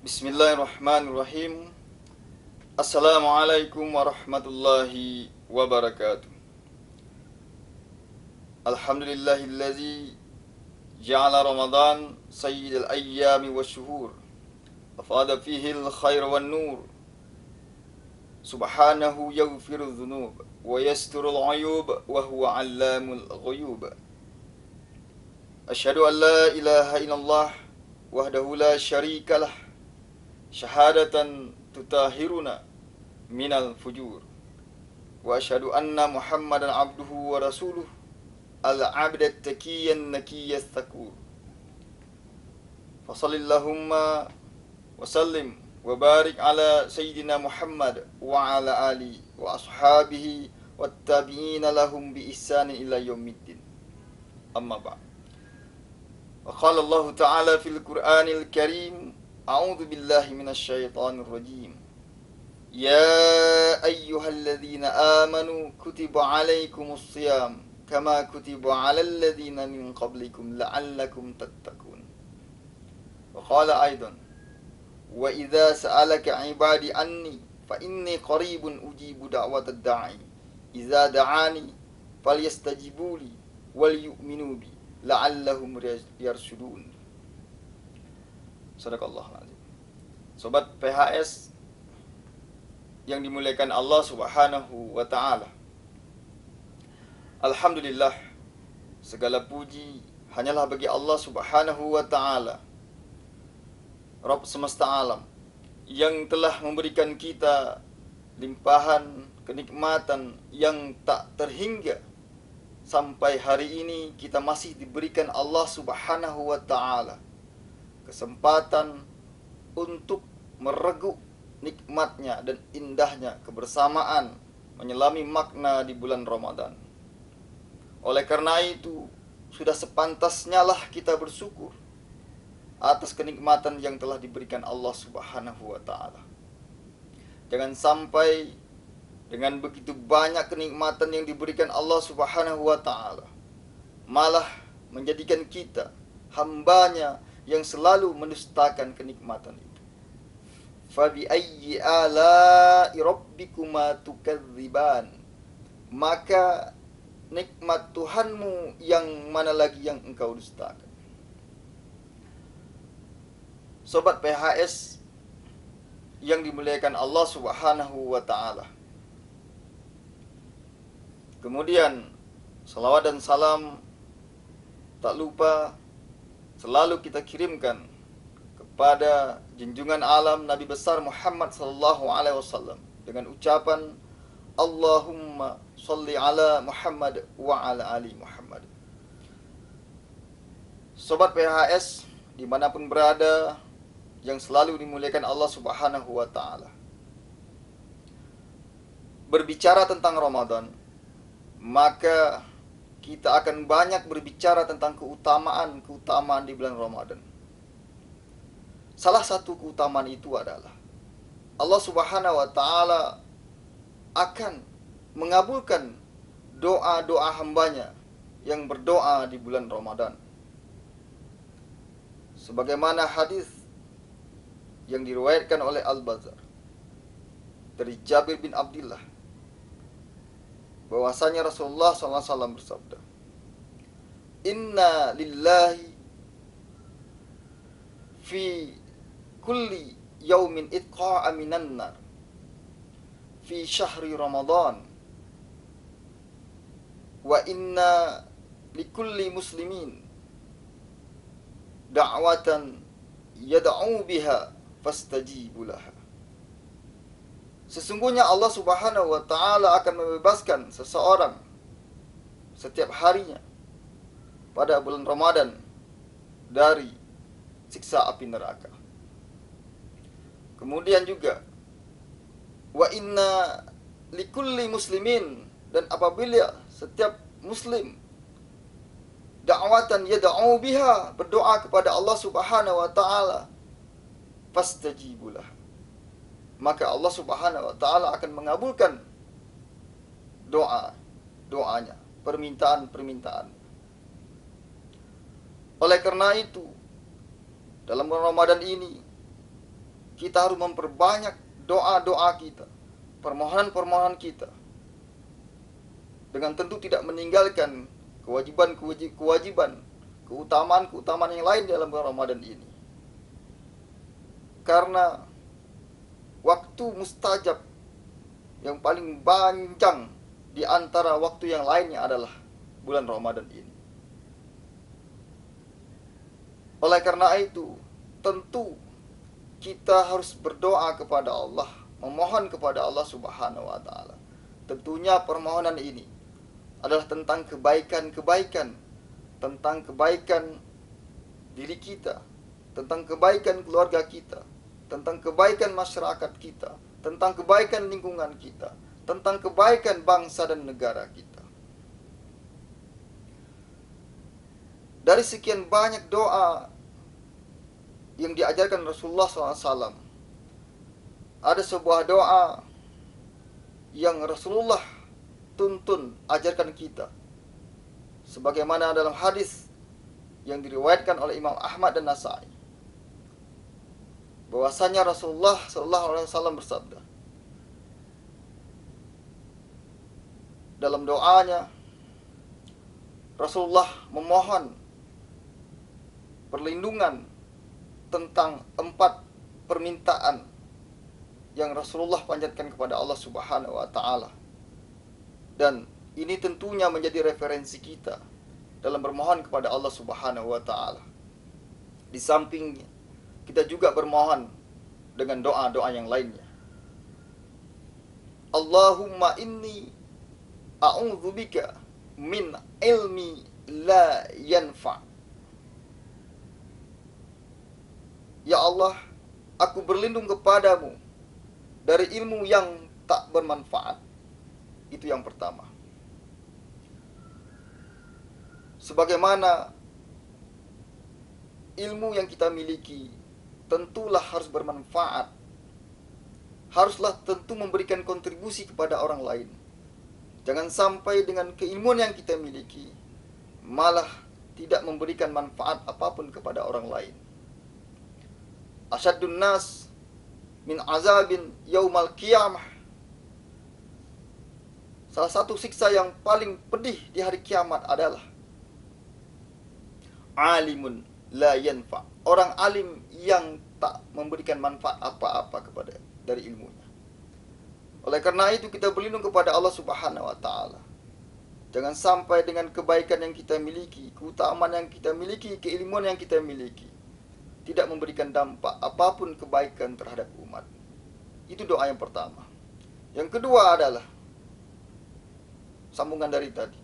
Bismillahirrahmanirrahim. Assalamualaikum warahmatullahi wabarakatuh. Alhamdulillahillazi ja'ala Ramadan sayyidal ayyami wasyuhur afada fihi al-khair wan nur. Subhanahu yaghfiru dhunub wa yasturul uyub wa huwa 'allamul ghuyub. Asyhadu an la ilaha illallah wahdahu la syarikalah syahadatan tutahiruna minal fujur wa asyhadu anna muhammadan abduhu wa rasuluh al-abdat taqiyan nakiyas thakur fasallillahumma wa sallim wa barik ala sayyidina muhammad wa ala ali wa ashabihi wat tabi'ina lahum bi ihsanin ila yaumiddin amma ba'd. Wa qala Allah ta'ala fil Qur'anil Karim A'udzu billahi minasy syaithanir rajim. Ya ayyuhalladzina amanu kutiba alaikumus shiyam kama kutiba alal ladzina min qablikum la'allakum tattaqun. Wa qala aidan wa idza sa'alaka 'ibadi anni fa inni qaribun ujibu da'watad da'i idza da'ani falyastajibuli wal yu'minu bi la'allahum yarshudun. Sadaqallahul azim. Sobat PHS yang dimuliakan Allah Subhanahu wa taala. Alhamdulillah, segala puji hanyalah bagi Allah Subhanahu wa taala, Rabb semesta alam, yang telah memberikan kita limpahan kenikmatan yang tak terhingga. Sampai hari ini kita masih diberikan Allah Subhanahu wa taala kesempatan untuk mereguk nikmatnya dan indahnya kebersamaan menyelami makna di bulan Ramadan. Oleh karena itu, sudah sepantasnya lah kita bersyukur atas kenikmatan yang telah diberikan Allah Subhanahu wa taala. Jangan sampai dengan begitu banyak kenikmatan yang diberikan Allah Subhanahu wa taala malah menjadikan kita hambanya yang selalu mendustakan kenikmatan itu. Fabi ayyi ala'i rabbikuma tukadziban. Maka nikmat Tuhanmu yang mana lagi yang engkau dustakan? Sobat PHS yang dimuliakan Allah Subhanahu wa taala. Kemudian salawat dan salam tak lupa selalu kita kirimkan kepada junjungan alam Nabi besar Muhammad sallallahu alaihi wasallam dengan ucapan Allahumma shalli ala Muhammad wa ala ali Muhammad. Sobat PHS dimanapun berada yang selalu dimuliakan Allah Subhanahu wa taala. Berbicara tentang Ramadan, maka kita akan banyak berbicara tentang keutamaan di bulan Ramadan. Salah satu keutamaan itu adalah Allah Subhanahu wa taala akan mengabulkan doa-doa hambanya yang berdoa di bulan Ramadan. Sebagaimana hadis yang diriwayatkan oleh Al-Bazzar dari Jabir bin Abdullah bahwasanya Rasulullah SAW bersabda, Inna lillahi fi kulli yaumin itqa'a minan nar fi syahri Ramadan wa inna likulli muslimin da'watan yad'u biha fastajibu laha. Sesungguhnya Allah Subhanahu wa taala akan membebaskan seseorang setiap harinya pada bulan Ramadan dari siksa api neraka. Kemudian juga wa inna likulli muslimin, dan apabila setiap muslim da'watan yad'u biha, berdoa kepada Allah Subhanahu wa taala, fastajibulah, maka Allah Subhanahu wa taala akan mengabulkan doanya, permintaan. Oleh karena itu, dalam bulan Ramadan ini kita harus memperbanyak doa-doa kita, permohonan-permohonan kita, dengan tentu tidak meninggalkan kewajiban-kewajiban, keutamaan-keutamaan yang lain dalam bulan Ramadan ini. Karena waktu mustajab yang paling panjang di antara waktu yang lainnya adalah bulan Ramadan ini. Oleh karena itu, tentu kita harus berdoa kepada Allah, memohon kepada Allah Subhanahu wa taala. Tentunya permohonan ini adalah tentang kebaikan-kebaikan, tentang kebaikan diri kita, tentang kebaikan keluarga kita, tentang kebaikan masyarakat kita, tentang kebaikan lingkungan kita, tentang kebaikan bangsa dan negara kita. Dari sekian banyak doa yang diajarkan Rasulullah SAW, ada sebuah doa yang Rasulullah tuntun, ajarkan kita, sebagaimana dalam hadis yang diriwayatkan oleh Imam Ahmad dan Nasai, bahwasanya Rasulullah SAW bersabda dalam doanya, Rasulullah memohon perlindungan tentang 4 permintaan yang Rasulullah panjatkan kepada Allah Subhanahu wa taala. Dan ini tentunya menjadi referensi kita dalam bermohon kepada Allah Subhanahu wa taala. Di sampingnya, kita juga bermohon dengan doa-doa yang lainnya. Allahumma inni a'udzubika min ilmi la yanfa'. Ya Allah, aku berlindung kepadamu dari ilmu yang tak bermanfaat. Itu yang pertama. Sebagaimana ilmu yang kita miliki tentulah harus bermanfaat, haruslah tentu memberikan kontribusi kepada orang lain. Jangan sampai dengan keilmuan yang kita miliki malah tidak memberikan manfaat apapun kepada orang lain. Asyaddun nas min azabin yaumal qiyamah. Salah satu siksa yang paling pedih di hari kiamat adalah alimun la yanfa, orang alim yang tak memberikan manfaat apa-apa kepada dari ilmunya. Oleh karena itu kita berlindung kepada Allah Subhanahu wa taala. Jangan sampai dengan kebaikan yang kita miliki, keutamaan yang kita miliki, keilmuan yang kita miliki tidak memberikan dampak apapun kebaikan terhadap umat. Itu doa yang pertama. Yang kedua adalah sambungan dari tadi.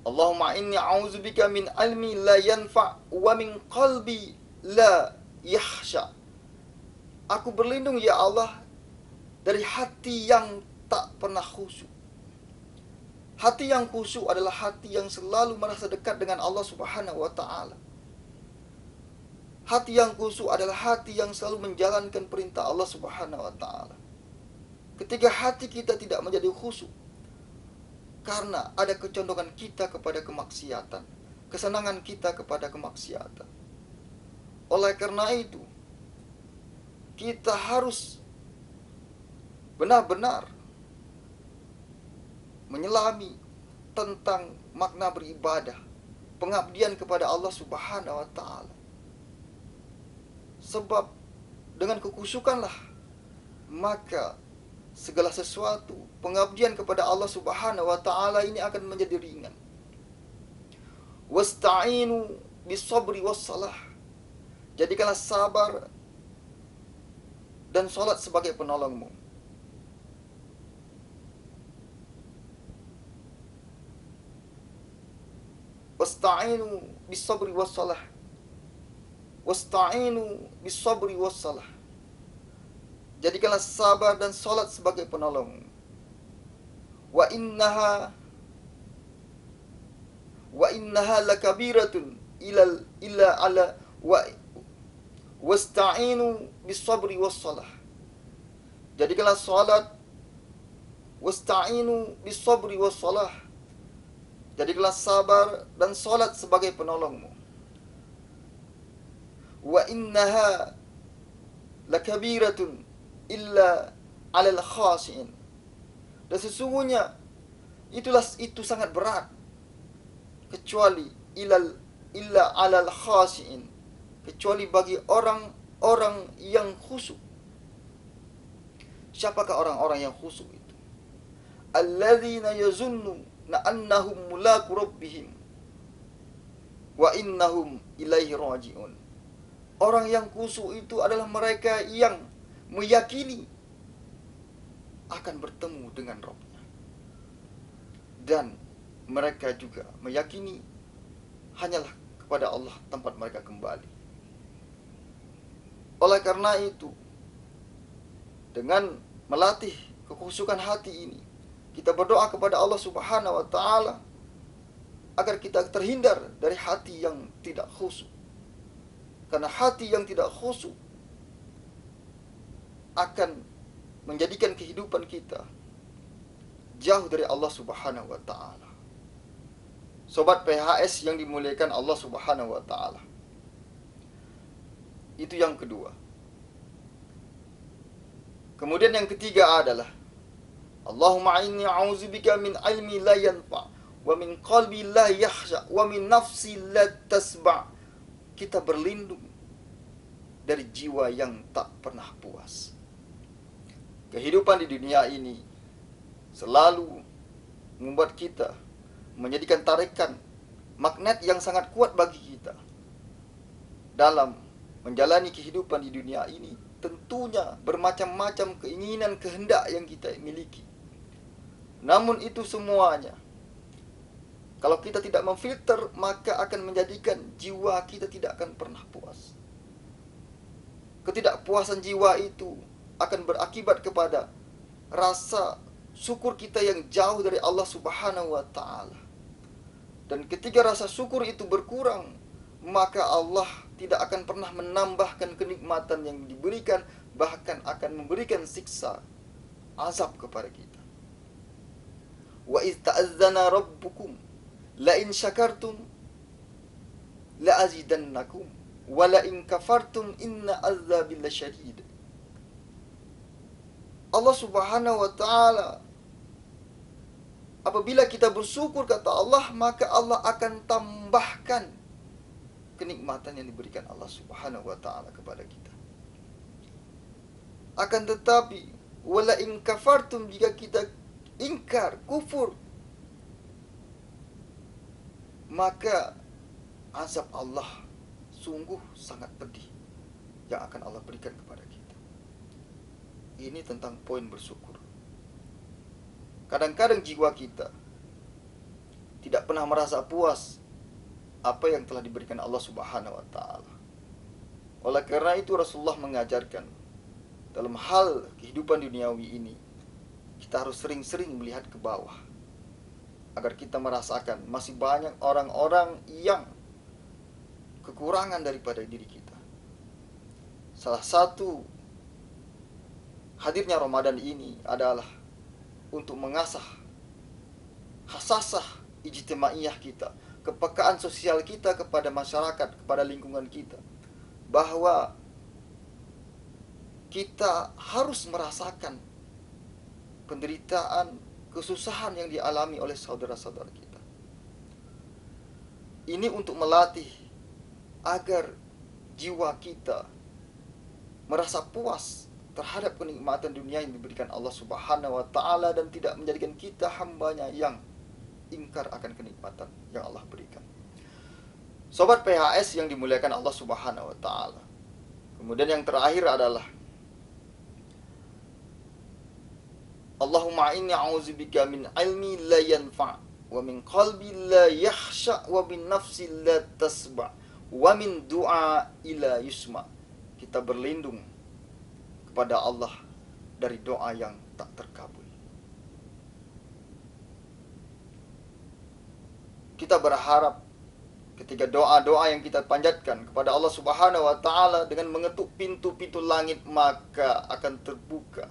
Allahumma inni a'udzubika min ilmi la yanfa' wa min qalbi la yakhsha. Aku berlindung ya Allah dari hati yang tak pernah khusyuk. Hati yang khusyuk adalah hati yang selalu merasa dekat dengan Allah Subhanahu wa taala. Hati yang khusyuk adalah hati yang selalu menjalankan perintah Allah Subhanahu wa taala. Ketika hati kita tidak menjadi khusyuk karena ada kecondongan kita kepada kemaksiatan, kesenangan kita kepada kemaksiatan. Oleh karena itu, kita harus benar-benar menyelami tentang makna beribadah, pengabdian kepada Allah Subhanahu wa taala. Sebab dengan kekhusyukanlah maka segala sesuatu pengabdian kepada Allah Subhanahu wa taala ini akan menjadi ringan. Wasta'inu bis-sabri was-salah. Jadikanlah sabar dan salat sebagai penolongmu. Wasta'inu bis-sabri was-salah. Wasta'inu bis-sabri was-salah. Jadikanlah sabar dan salat sebagai penolong. Wa innaha lakabiratun illa ala wasta'inu bis-sabri was-salah. Jadikanlah salat, wasta'inu bis-sabri was-salah. Jadikanlah sabar dan salat sebagai penolongmu. Wa innaha lakabiratun illa 'alal khashi'in. Dan sesungguhnya itu sangat berat kecuali illa 'alal khashi'in, kecuali bagi orang-orang yang khusyuk. Siapakah orang-orang yang khusyuk itu? Alladzina yazunnuna annahum mulaqu rabbihim wa innahum ilaihi raji'un. Orang yang khusyuk itu adalah mereka yang meyakini akan bertemu dengan Rabb-Nya. Dan mereka juga meyakini hanyalah kepada Allah tempat mereka kembali. Oleh karena itu, dengan melatih kekhusyukan hati ini, kita berdoa kepada Allah Subhanahu wa taala agar kita terhindar dari hati yang tidak khusyuk. Karena hati yang tidak khusyuk akan menjadikan kehidupan kita jauh dari Allah Subhanahu wa taala. Sobat PHS yang dimuliakan Allah Subhanahu wa taala. Itu yang kedua. Kemudian yang ketiga adalah Allahumma inni a'udzubika min ilmi la yanfa' wa min qalbi la yakhsha wa min nafsi la tasba'. Kita berlindung dari jiwa yang tak pernah puas. Kehidupan di dunia ini selalu membuat kita menjadikan tarikan magnet yang sangat kuat bagi kita. Dalam menjalani kehidupan di dunia ini, tentunya bermacam-macam keinginan, kehendak yang kita miliki. Namun itu semuanya, kalau kita tidak memfilter, maka akan menjadikan jiwa kita tidak akan pernah puas. Ketidakpuasan jiwa itu akan berakibat kepada rasa syukur kita yang jauh dari Allah Subhanahu wa taala. Dan ketika rasa syukur itu berkurang, maka Allah tidak akan pernah menambahkan kenikmatan yang diberikan, bahkan akan memberikan siksa, azab kepada kita. Wa idz ta'azzana rabbukum la in syakartum la azidannakum wa la in kafartum inna azabi lasyadid. Allah Subhanahu wa taala, apabila kita bersyukur kata Allah, maka Allah akan tambahkan kenikmatan yang diberikan Allah Subhanahu wa taala kepada kita. Akan tetapi wala in kafartum, jika kita ingkar, kufur, maka azab Allah sungguh sangat pedih yang akan Allah berikan kepada kita. Ini tentang poin bersyukur. Kadang-kadang jiwa kita tidak pernah merasa puas apa yang telah diberikan Allah Subhanahu wa taala. Oleh karena itu Rasulullah mengajarkan dalam hal kehidupan duniawi ini, kita harus sering-sering melihat ke bawah agar kita merasakan masih banyak orang-orang yang kekurangan daripada diri kita. Salah satu hadirnya Ramadan ini adalah untuk mengasah hasasah ijtimaiyah kita, kepekaan sosial kita kepada masyarakat, kepada lingkungan kita, bahwa kita harus merasakan penderitaan, kesusahan yang dialami oleh saudara-saudara kita. Ini untuk melatih agar jiwa kita merasa puas terhadap kenikmatan dunia yang diberikan Allah Subhanahu wa taala dan tidak menjadikan kita hambanya yang ingkar akan kenikmatan yang Allah berikan. Sobat PHS yang dimuliakan Allah Subhanahu wa taala. Kemudian yang terakhir adalah Allahumma inni a'udzubika min ilmi la yanfa' wa min qalbi la yakhsha wa min nafsi la tasba' wa min du'a ila yusma. Kita berlindung kepada Allah dari doa yang tak terkabul. Kita berharap ketika doa-doa yang kita panjatkan kepada Allah Subhanahu wa taala dengan mengetuk pintu-pintu langit, maka akan terbuka,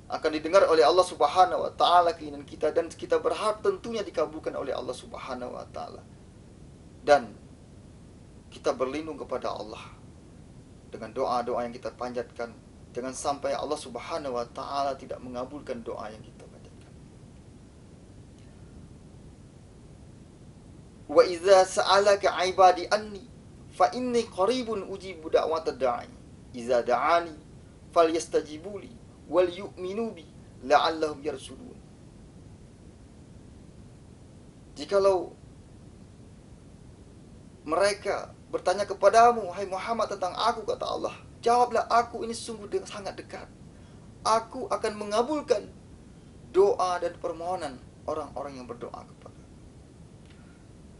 akan didengar oleh Allah Subhanahu wa taala keinginan kita, dan kita berharap tentunya dikabulkan oleh Allah Subhanahu wa taala. Dan kita berlindung kepada Allah dengan doa-doa yang kita panjatkan. Jangan sampai Allah Subhanahu wa taala tidak mengabulkan doa yang kita panjatkan. Wa idza sa'alaka 'ibadi anni fa inni qaribun ujibu da'watad da'i idza da'ani falyastajibuli wal yu'minu bi la'allahum yarshudun. Jikalau mereka bertanya kepadamu, hai Muhammad, tentang aku, kata Allah, jawablah, aku ini sungguh sangat dekat. Aku akan mengabulkan doa dan permohonan orang-orang yang berdoa kepada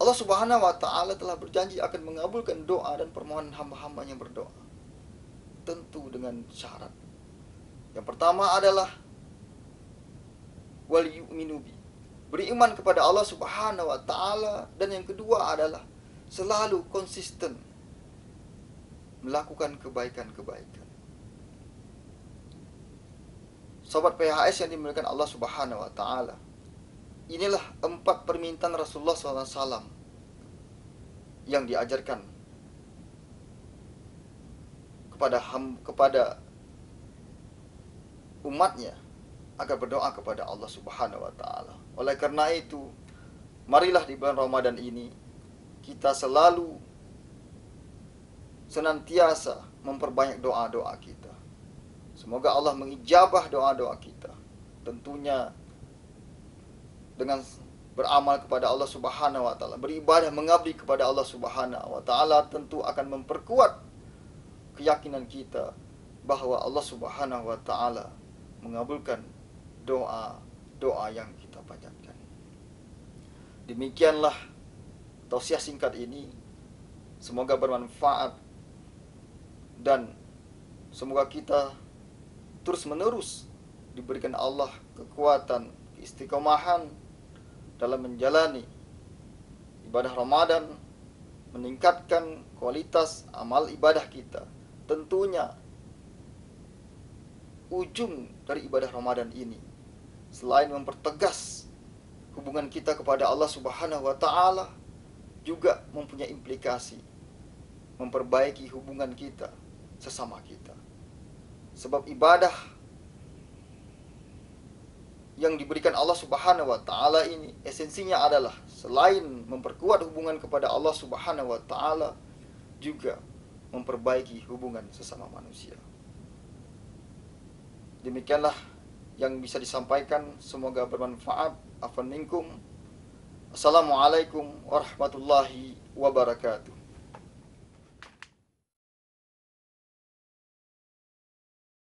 Allah Subhanahu wa ta'ala. Telah berjanji akan mengabulkan doa dan permohonan hamba-hamba yang berdoa, tentu dengan syarat. Yang pertama adalah wal yu'minu bi, beriman kepada Allah Subhanahu wa ta'ala. Dan yang kedua adalah selalu konsisten melakukan kebaikan-kebaikan. Sobat PHS yang dimuliakan Allah Subhanahu wa ta'ala, inilah 4 permintaan Rasulullah SAW yang diajarkan kepada umatnya agar berdoa kepada Allah Subhanahu wa ta'ala. Oleh karena itu, marilah di bulan Ramadan ini kita selalu senantiasa memperbanyak doa-doa kita. Semoga Allah mengijabah doa-doa kita. Tentunya dengan beramal kepada Allah Subhanahu wa ta'ala, beribadah mengabdi kepada Allah Subhanahu wa ta'ala, tentu akan memperkuat keyakinan kita bahwa Allah Subhanahu wa ta'ala mengabulkan doa-doa yang kita panjatkan. Demikianlah tausiah singkat ini, semoga bermanfaat dan semoga kita terus-menerus diberikan Allah kekuatan, keistiqomahan dalam menjalani ibadah Ramadan, meningkatkan kualitas amal ibadah kita. Tentunya ujung dari ibadah Ramadan ini, selain mempertegas hubungan kita kepada Allah Subhanahu wa ta'ala, juga mempunyai implikasi memperbaiki hubungan kita sesama kita. Sebab ibadah yang diberikan Allah Subhanahu wa ta'ala ini esensinya adalah selain memperkuat hubungan kepada Allah Subhanahu wa ta'ala, juga memperbaiki hubungan sesama manusia. Demikianlah yang bisa disampaikan, semoga bermanfaat. Afwan minkum. Assalamualaikum warahmatullahi wabarakatuh.